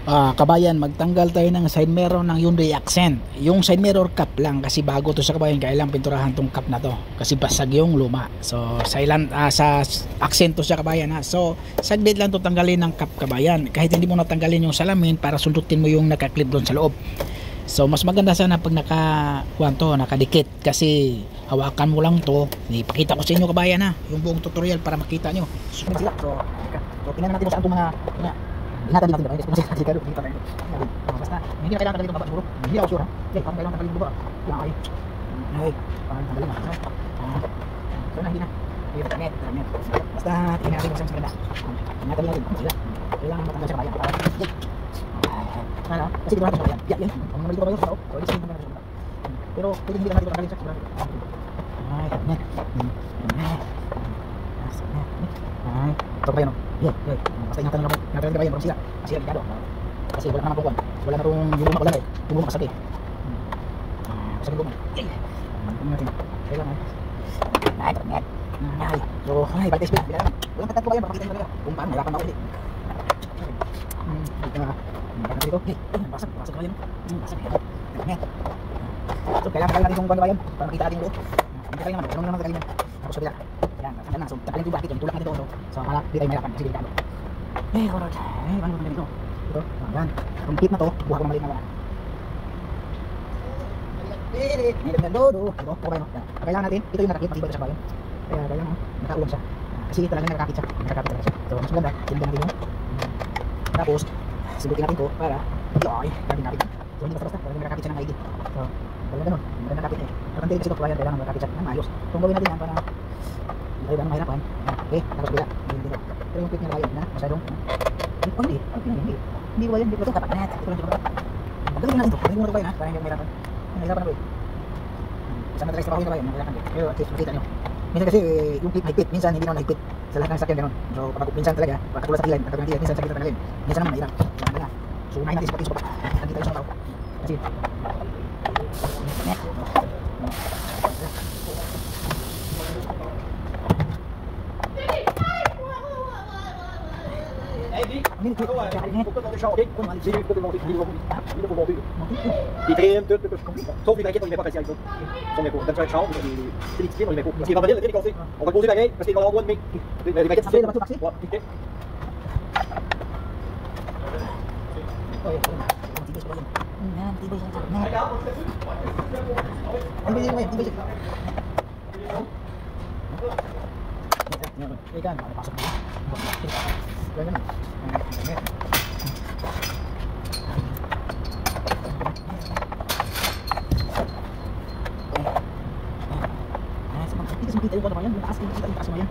Kabayan, magtanggal tayo ng side mirror ng Hyundai Accent. Yung side mirror cap lang kasi bago to sa kabayan, kailang pinturahan tong cap na to kasi basag yung luma. So sa Accent to sa kabayan ha. So saglit lang to tanggalin ng cap kabayan. Kahit hindi mo natanggalin yung salamin para sundutin mo yung nakaklip doon sa loob. So mas maganda sana pag nakadikit kasi hawakan mo lang to. Ipakita ko sa inyo kabayan ha, yung buong tutorial para makita nyo. So tingnan natin kung saan itong mga ingatan natin kasi delikado dito tayo. Basta hindi na kailangan tanggalin itong baba siguro. Hindi ako sure ha. Okay, parang kailangan tanggalin itong baba. Yan ay. Ay, parang tanggalin na. So na hindi na. Basta tingnan natin kung saan maganda. Ingatan natin. Sila. Kailangan matanggal siya kabayan. Kasi dito natin siya kabayan. Yan. Kung naman dito kayo sa loob. So ito siya natin siya. Pero pwede hindi lang natin tanggalin siya. Ay, yan. Ay, ito kabayan o. Yan. Basta ingatan nyo lang po. Ingatan nyo kabayan. Parang sila. Sila delikado. Kasi wala naman pong wala na itong yung luma pala eh. Yung luma kasaki. Kasaki luma. Tingnan natin. Kailangan. Ay. So, ay, balik tayo speed. Walang katat ko kabayan. Para makita nyo talaga. Kung paano, hirapan na ako ulit. Bakit dito? Basag kabayan. Basag. So, kailangan natin itong kabayan. Para makita natin yung loob. Hindi tayo naman. Ganun naman tagalin yan. Tapos kabila. Yan. Yan. So, tagalin yung bakit. Yung tulak natin ito. So, akala di tayo mahirapan. Kasi delikado. Eh, alright. Eh, paano ba dito? Ito. Yan. Itong tip na to, buha ko maliit na wala. Ito, okay no? Kailangan natin, ito yung nakakit, matibay ito sa bayan. Kaya kailangan, nakaulam siya. Kasi talaga nakakit siya. Nakakapit talaga siya. So, mas maganda, sinigyan natin yung. Tapos, sibutin natin ito para, yoy, gagawin natin. So, hindi basta-basta, talagang nakakapit siya ng maigi. So, talaga ganun, maganda nakakapit eh. Pero kasi ito, kailangan nakakapit siya ng maayos. So, gawin natin yan para, hindi tayo mahirapan. Okay, tapos bila. Pero yung clip niya bayan na, masyadong, hindi. Hindi ba yan? Hindi ba ito? Dapat na yan. Ito lang siya ba? Magaling natin ito. Magaling mo na bayan ha? Para hindi mahirapan. Mahirapan na ba eh? Isang madalas trabaho yung bayan. Mahirapan din. Pero at least makita nyo. Minsan kasi yung clip mahigpit. Minsan hindi naman mahigpit. Sa lahat ng sakyan gano'n. So kapag minsan talaga, katulad sa ilan, katulad ng ilan, minsan sakit na talaga. Minsan naman mahirap. So kanila. So unahin natin sa pati sa baba. Nakita yung sa baba. Kasi thì thấy em thôi thì này cái tôi về bắt phải chạy thôi xong rồi cũng tận 6 thì đi kiếm rồi này cũng chỉ vào vấn đề là cái câu gì còn câu gì này cái gì nó quên mình về cái gì mà tôi bác sĩ ikan pasok dulu. Ganyan. Kita sempit tayo kabayan, taas kita taas mo yan.